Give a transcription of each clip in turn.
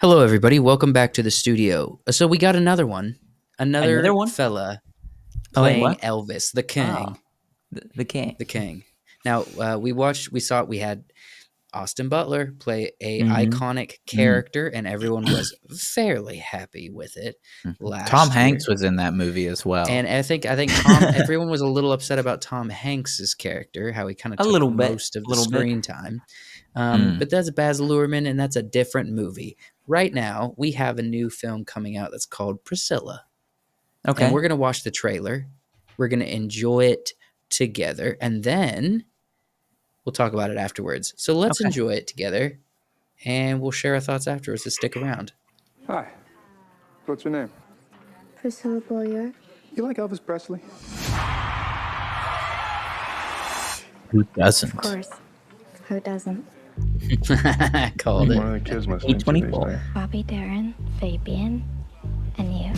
Hello, everybody. Welcome back to the studio. So we got another one, Another another one? fella Oh wait, playing what? Elvis, the Oh, King, the king. the King. Now we saw it. We had Austin Butler play a Mm-hmm. iconic Mm. character, and everyone was fairly happy with it Tom last Hanks year. was in that movie as well. And I think Tom. Everyone was a little upset about Tom Hanks's character, how he kind of A took little bit. most of A the little bit. screen time. Mm. But that's Baz Luhrmann, and that's a different movie. Right now, we have a new film coming out that's called Priscilla, and Okay. we're gonna watch the trailer. We're gonna enjoy it together, and then we'll talk about it afterwards. So let's Okay. enjoy it together, and we'll share our thoughts afterwards. So stick around. Hi. What's your name? Priscilla Beaulieu. You like Elvis Presley? Who doesn't? Of course. Who doesn't? Called One it. of the kids must meet you these E24. days. Bobby Darin, Fabian, and you.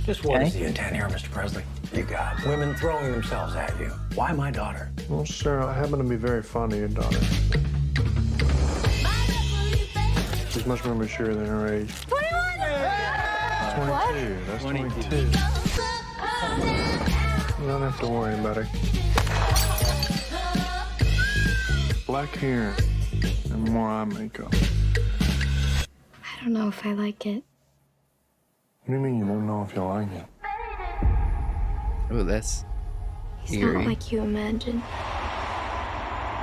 Just what Okay. is the intent here, Mr. Presley? You got women throwing themselves at you. Why my daughter? Well, sir, I happen to be very fond of your daughter. She's much more mature than her age. 22. That's 22. You don't have to worry about it. Black hair and more eye makeup. I don't know if I like it. What do you mean you don't know if you like it? Oh, that's He's eerie. not like you imagine.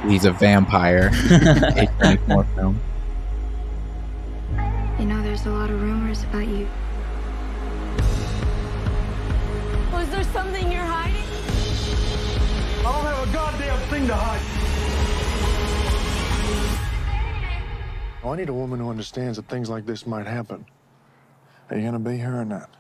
He's a vampire. A24 film. You know, there's a lot of rumors about you. Was there something you're hiding? I don't have a goddamn thing to hide. Oh, I need a woman who understands that things like this might happen. Are you gonna be here or not?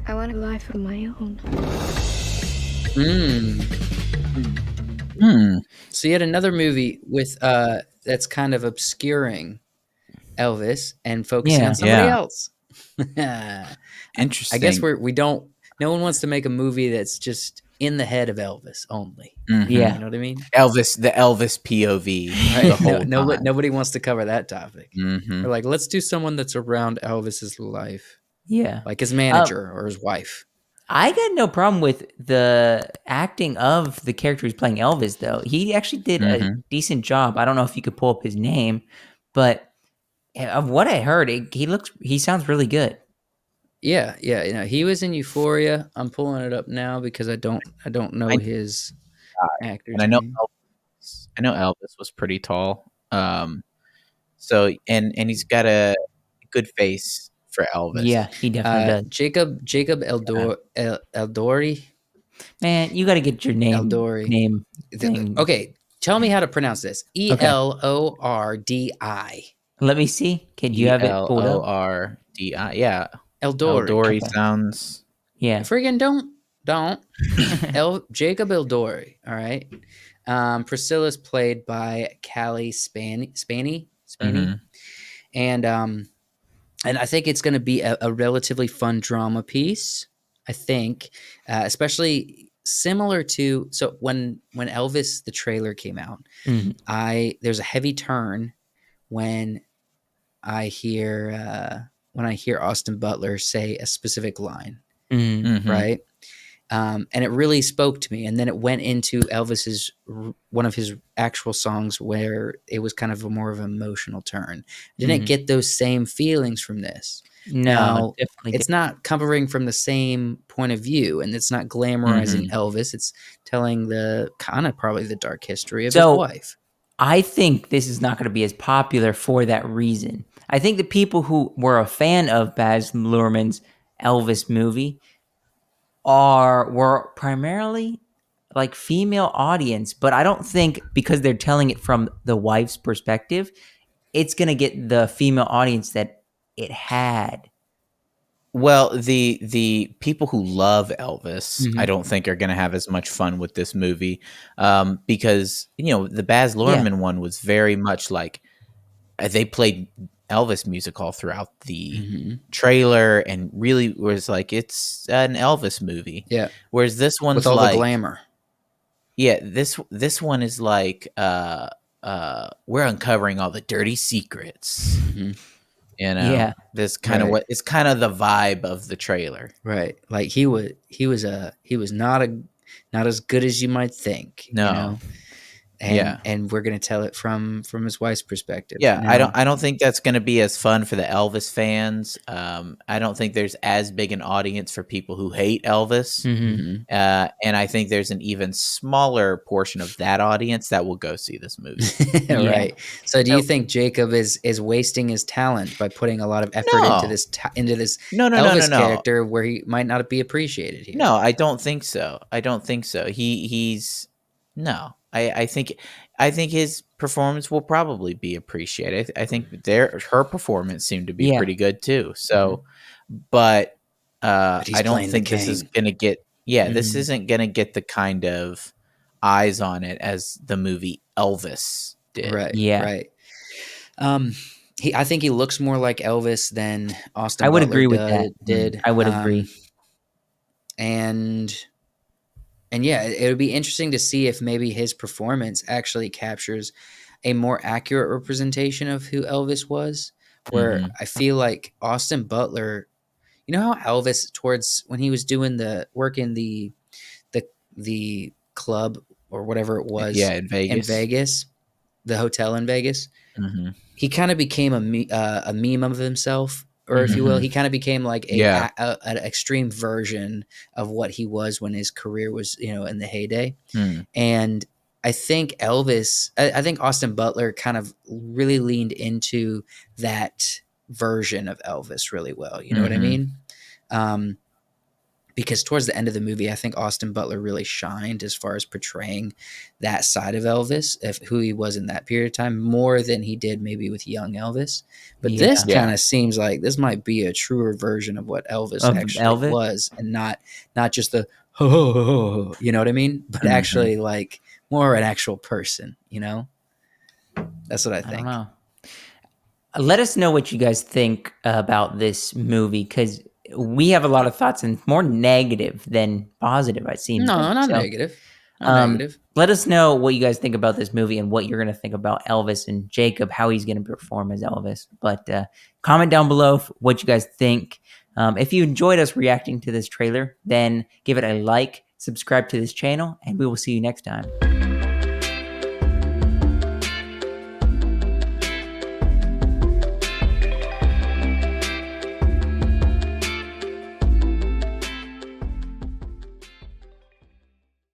I want a life of my own. So yet another movie with that's kind of obscuring Elvis and focusing Yeah. on somebody Yeah. else. I Interesting. guess we don't. No one wants to make a movie that's just in the head of Elvis only. Mhm. Yeah. You know what I mean? Elvis, the Elvis POV. The Right? whole time. Nobody wants to cover that topic. Mhm. They're like, let's do someone that's around Elvis's life, Yeah. like his manager or his wife. I got no problem with the acting of the character who's playing Elvis, though. He actually did a decent job. I don't know if you could pull up his name, but of what I heard, he sounds really good. Yeah. You know, he was in Euphoria. I'm pulling it up now because I don't know I- his actor's And I know name. Elvis was pretty tall. So and he's got a good face for Elvis. Yeah, he definitely does. Jacob Eldori. Man, you got to get your name Eldori. thing. Okay, tell me how to pronounce this. Elordi. Let me see. Can you have it pulled up? Elordi. Yeah. Eldori. Eldori Okay. sounds. Yeah. Friggin' don't. Jacob Eldori. All right. Priscilla's played by Callie Spaney. Mhm. And I think it's going to be a relatively fun drama piece. I think, especially similar to when Elvis the trailer came out, Mhm. there's a heavy turn when I hear Austin Butler say a specific line, Mhm. Mhm. right? And it really spoke to me. And then it went into Elvis's one of his actual songs where it was kind of a more of an emotional turn. Didn't Mhm. get those same feelings from this. No, Now, definitely. it's not covering from the same point of view, and it's not glamorizing Elvis. It's telling the kind of probably the dark history of his So- wife. I think this is not going to be as popular for that reason. I think the people who were a fan of Baz Luhrmann's Elvis movie were primarily like female audience, but I don't think because they're telling it from the wife's perspective, it's going to get the female audience that it had. Well, the people who love Elvis, Mhm. I don't think are going to have as much fun with this movie, because the Baz Luhrmann one was very much like they played Elvis music all throughout the Mhm. trailer, and really was like it's an Elvis movie. Yeah, Whereas this one's with all like, the glamour. yeah, this one is like we're uncovering all the dirty secrets. Mhm. You know, Yeah. this kind of Right. what it's kind of the vibe of the trailer. Right. Like he was not as good as you might think. No. You know? And Yeah. and we're gonna tell it from his wife's perspective. Yeah, Now, I don't think that's going to be as fun for the Elvis fans. I don't think there's as big an audience for people who hate Elvis. Mhm. Mhm. And I think there's an even smaller portion of that audience that will go see this movie. Right. So do you So- think Jacob is wasting his talent by putting a lot of effort No. into this No, Elvis no. character where he might not be appreciated here? No, I don't think so. I don't think so. He's no. I think his performance will probably be appreciated. I think her performance seemed to be Yeah. pretty good too. So, but But he's I don't playing the think this is king. gonna get. Yeah, this Mhm. isn't gonna get the kind of eyes on it as the movie Elvis did. Right. Yeah. Right. I think he looks more like Elvis than Austin I would Butler agree with that. did. I would agree. And yeah, it would be interesting to see if maybe his performance actually captures a more accurate representation of who Elvis was. Where Mhm. I feel like Austin Butler, you know how Elvis towards when he was doing the work in the club or whatever it was Yeah, in Vegas. the hotel in Vegas, Mhm. he kind of became a meme of himself, or if you will, Mhm. he kind of became like Yeah. an extreme version of what he was when his career was, in the heyday. Mm. And I think I think Austin Butler kind of really leaned into that version of Elvis really well. You know what I Mhm. mean? Because towards the end of the movie, I think Austin Butler really shined as far as portraying that side of Elvis, of who he was in that period of time, more than he did maybe with young Elvis. But Yeah. this Yeah. kind of seems like this might be a truer version of what Elvis Of actually Elvis? was, and not just the ho, ho, ho, ho, ho, you know what I mean? But Mhm. actually like more an actual person, That's what I I think. don't know. Let us know what you guys think about this movie, because we have a lot of thoughts and more negative than positive. I've seen. No, not So, negative. Not negative. Let us know what you guys think about this movie and what you're going to think about Elvis and Jacob, how he's going to perform as Elvis. But comment down below what you guys think. If you enjoyed us reacting to this trailer, then give it a like, subscribe to this channel, and we will see you next time.